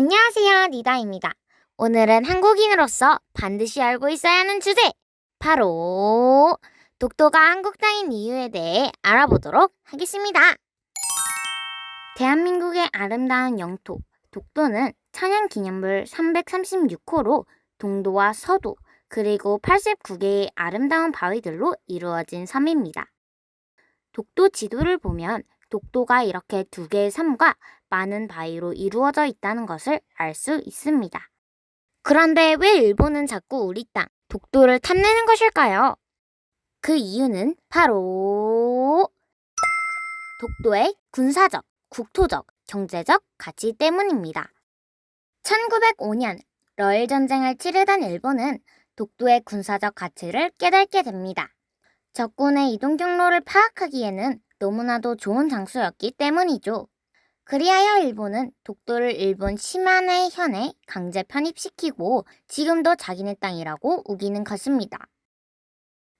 안녕하세요, 니다입니다. 오늘은 한국인으로서 반드시 알고 있어야 하는 주제! 바로 독도가 한국 땅인 이유에 대해 알아보도록 하겠습니다. 대한민국의 아름다운 영토, 독도는 천연기념물 336호로 동도와 서도, 그리고 89개의 아름다운 바위들로 이루어진 섬입니다. 독도 지도를 보면 독도가 이렇게 2개의 섬과 많은 바위로 이루어져 있다는 것을 알 수 있습니다. 그런데 왜 일본은 자꾸 우리 땅, 독도를 탐내는 것일까요? 그 이유는 바로 독도의 군사적, 국토적, 경제적 가치 때문입니다. 1905년 러일 전쟁을 치르던 일본은 독도의 군사적 가치를 깨닫게 됩니다. 적군의 이동 경로를 파악하기에는 너무나도 좋은 장소였기 때문이죠. 그리하여 일본은 독도를 일본 시마네 현에 강제 편입시키고 지금도 자기네 땅이라고 우기는 것입니다.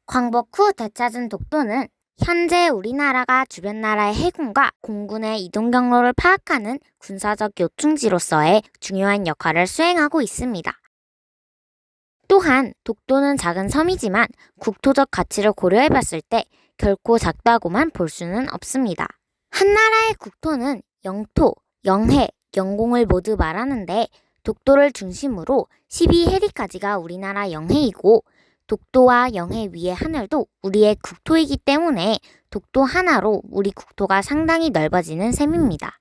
광복 후 되찾은 독도는 현재 우리나라가 주변 나라의 해군과 공군의 이동 경로를 파악하는 군사적 요충지로서의 중요한 역할을 수행하고 있습니다. 또한 독도는 작은 섬이지만 국토적 가치를 고려해봤을 때 결코 작다고만 볼 수는 없습니다. 한 나라의 국토는 영토, 영해, 영공을 모두 말하는데 독도를 중심으로 12해리까지가 우리나라 영해이고 독도와 영해 위의 하늘도 우리의 국토이기 때문에 독도 하나로 우리 국토가 상당히 넓어지는 셈입니다.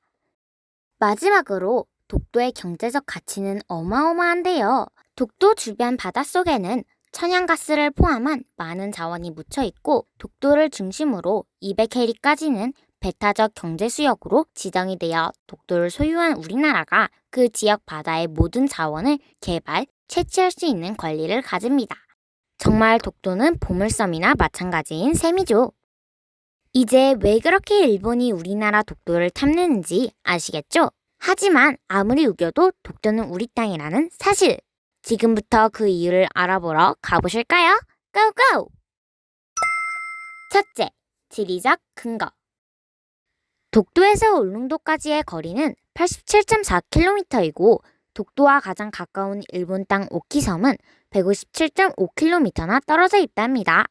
마지막으로 독도의 경제적 가치는 어마어마한데요. 독도 주변 바닷속에는 천연가스를 포함한 많은 자원이 묻혀 있고 독도를 중심으로 200해리까지는 배타적 경제수역으로 지정이 되어 독도를 소유한 우리나라가 그 지역 바다의 모든 자원을 개발, 채취할 수 있는 권리를 가집니다. 정말 독도는 보물섬이나 마찬가지인 셈이죠. 이제 왜 그렇게 일본이 우리나라 독도를 탐내는지 아시겠죠? 하지만 아무리 우겨도 독도는 우리 땅이라는 사실! 지금부터 그 이유를 알아보러 가보실까요? 고고! 첫째, 지리적 근거. 독도에서 울릉도까지의 거리는 87.4km이고 독도와 가장 가까운 일본 땅 오키섬은 157.5km나 떨어져 있답니다.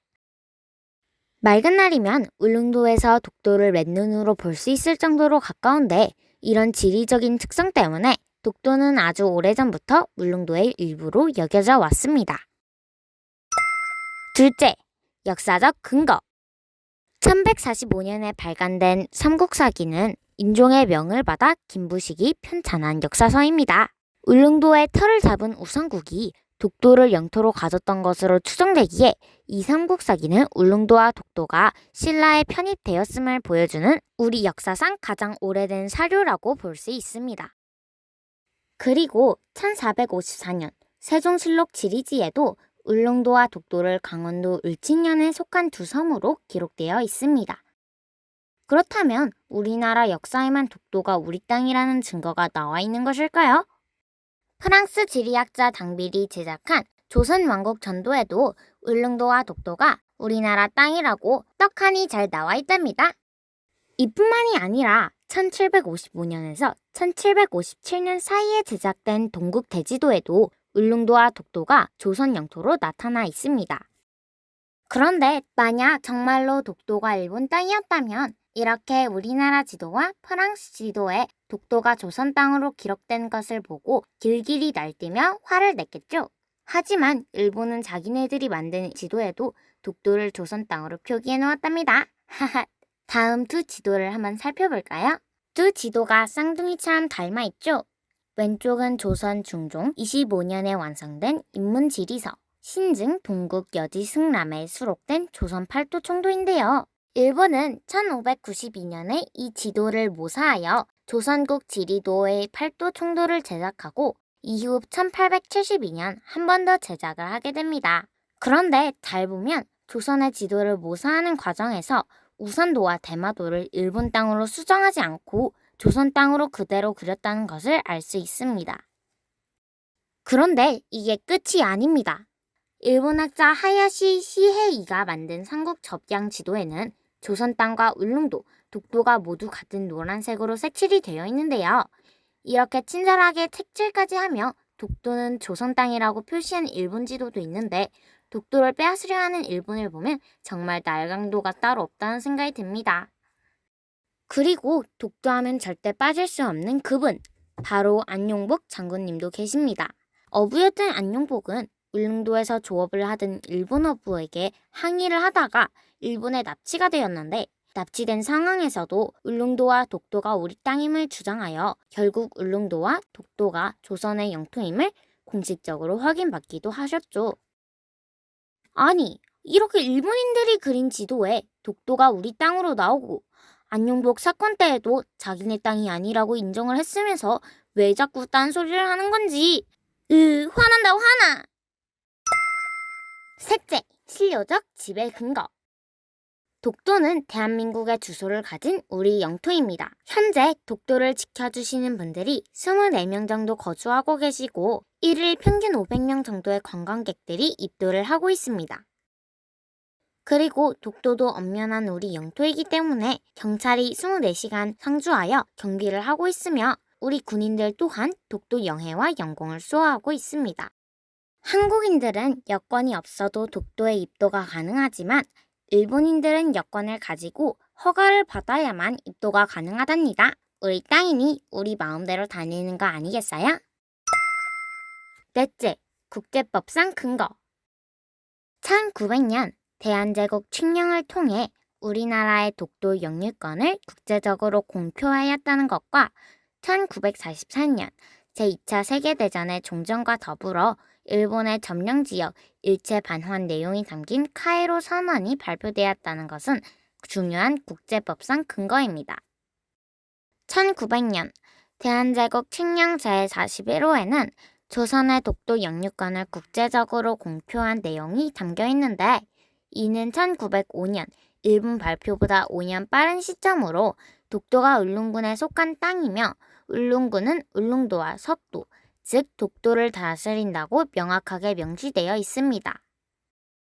맑은 날이면 울릉도에서 독도를 맨눈으로 볼 수 있을 정도로 가까운데 이런 지리적인 특성 때문에 독도는 아주 오래전부터 울릉도의 일부로 여겨져 왔습니다. 둘째, 역사적 근거. 1145년에 발간된 삼국사기는 인종의 명을 받아 김부식이 편찬한 역사서입니다. 울릉도에 터를 잡은 우성국이 독도를 영토로 가졌던 것으로 추정되기에 이 삼국사기는 울릉도와 독도가 신라에 편입되었음을 보여주는 우리 역사상 가장 오래된 사료라고 볼 수 있습니다. 그리고 1454년 세종실록 지리지에도 울릉도와 독도를 강원도 을지년에 속한 두 섬으로 기록되어 있습니다. 그렇다면 우리나라 역사에만 독도가 우리 땅이라는 증거가 나와 있는 것일까요? 프랑스 지리학자 당빌이 제작한 조선왕국 전도에도 울릉도와 독도가 우리나라 땅이라고 떡하니 잘 나와 있답니다. 이뿐만이 아니라 1755년에서 1757년 사이에 제작된 동국대지도에도 울릉도와 독도가 조선 영토로 나타나 있습니다. 그런데 만약 정말로 독도가 일본 땅이었다면 이렇게 우리나라 지도와 프랑스 지도에 독도가 조선 땅으로 기록된 것을 보고 길길이 날뛰며 화를 냈겠죠. 하지만 일본은 자기네들이 만든 지도에도 독도를 조선 땅으로 표기해 놓았답니다. 다음 두 지도를 한번 살펴볼까요? 두 지도가 쌍둥이처럼 닮아있죠? 왼쪽은 조선 중종 25년에 완성된 인문지리서, 신증 동국 여지 승람에 수록된 조선 팔도 총도인데요. 일본은 1592년에 이 지도를 모사하여 조선국 지리도의 팔도 총도를 제작하고 이후 1872년 한 번 더 제작을 하게 됩니다. 그런데 잘 보면 조선의 지도를 모사하는 과정에서 우선도와 대마도를 일본 땅으로 수정하지 않고 조선 땅으로 그대로 그렸다는 것을 알 수 있습니다. 그런데 이게 끝이 아닙니다. 일본학자 하야시 시헤이가 만든 삼국 접양 지도에는 조선 땅과 울릉도, 독도가 모두 같은 노란색으로 색칠이 되어 있는데요. 이렇게 친절하게 색칠까지 하며 독도는 조선 땅이라고 표시한 일본 지도도 있는데 독도를 빼앗으려 하는 일본을 보면 정말 날강도가 따로 없다는 생각이 듭니다. 그리고 독도하면 절대 빠질 수 없는 그분, 바로 안용복 장군님도 계십니다. 어부였던 안용복은 울릉도에서 조업을 하던 일본 어부에게 항의를 하다가 일본에 납치가 되었는데 납치된 상황에서도 울릉도와 독도가 우리 땅임을 주장하여 결국 울릉도와 독도가 조선의 영토임을 공식적으로 확인받기도 하셨죠. 아니, 이렇게 일본인들이 그린 지도에 독도가 우리 땅으로 나오고 안용복 사건 때에도 자기네 땅이 아니라고 인정을 했으면서 왜 자꾸 딴소리를 하는 건지. 화난다 화나. 셋째, 실효적 지배 근거. 독도는 대한민국의 주소를 가진 우리 영토입니다. 현재 독도를 지켜주시는 분들이 24명 정도 거주하고 계시고 일일 평균 500명 정도의 관광객들이 입도를 하고 있습니다. 그리고 독도도 엄연한 우리 영토이기 때문에 경찰이 24시간 상주하여 경비를 하고 있으며 우리 군인들 또한 독도 영해와 영공을 수호하고 있습니다. 한국인들은 여권이 없어도 독도에 입도가 가능하지만 일본인들은 여권을 가지고 허가를 받아야만 입도가 가능하답니다. 우리 땅이니 우리 마음대로 다니는 거 아니겠어요? 넷째, 국제법상 근거. 1900년 대한제국 칙령을 통해 우리나라의 독도 영유권을 국제적으로 공표하였다는 것과 1944년 제2차 세계대전의 종전과 더불어 일본의 점령지역 일체 반환 내용이 담긴 카이로 선언이 발표되었다는 것은 중요한 국제법상 근거입니다. 1900년 대한제국 칙령 제41호에는 조선의 독도 영유권을 국제적으로 공표한 내용이 담겨 있는데 이는 1905년 일본 발표보다 5년 빠른 시점으로 독도가 울릉군에 속한 땅이며 울릉군은 울릉도와 석도, 즉 독도를 다스린다고 명확하게 명시되어 있습니다.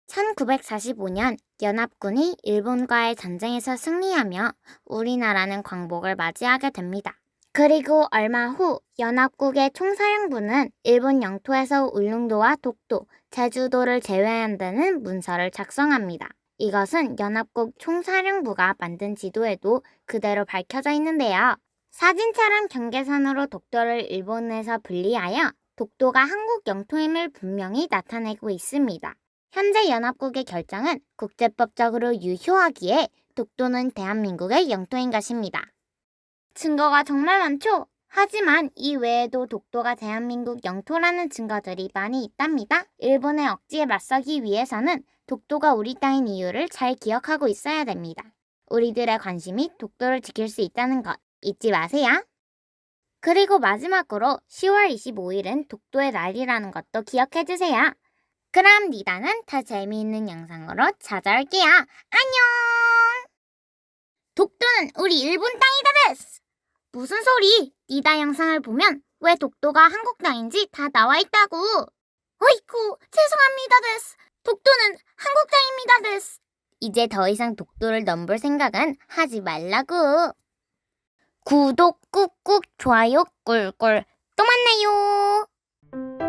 1945년 연합군이 일본과의 전쟁에서 승리하며 우리나라는 광복을 맞이하게 됩니다. 그리고 얼마 후 연합국의 총사령부는 일본 영토에서 울릉도와 독도, 제주도를 제외한다는 문서를 작성합니다. 이것은 연합국 총사령부가 만든 지도에도 그대로 밝혀져 있는데요. 사진처럼 경계선으로 독도를 일본에서 분리하여 독도가 한국 영토임을 분명히 나타내고 있습니다. 현재 연합국의 결정은 국제법적으로 유효하기에 독도는 대한민국의 영토인 것입니다. 증거가 정말 많죠? 하지만 이 외에도 독도가 대한민국 영토라는 증거들이 많이 있답니다. 일본의 억지에 맞서기 위해서는 독도가 우리 땅인 이유를 잘 기억하고 있어야 됩니다. 우리들의 관심이 독도를 지킬 수 있다는 것 잊지 마세요. 그리고 마지막으로 10월 25일은 독도의 날이라는 것도 기억해주세요. 그럼 니다는 더 재미있는 영상으로 찾아올게요. 안녕! 독도는 우리 일본 땅이다 데스! 무슨 소리? 니다 영상을 보면 왜 독도가 한국 땅인지 다 나와 있다고. 어이쿠, 죄송합니다 데스. 독도는 한국 땅입니다 데스. 이제 더 이상 독도를 넘볼 생각은 하지 말라고. 구독 꾹꾹 좋아요 꿀꿀 또 만나요.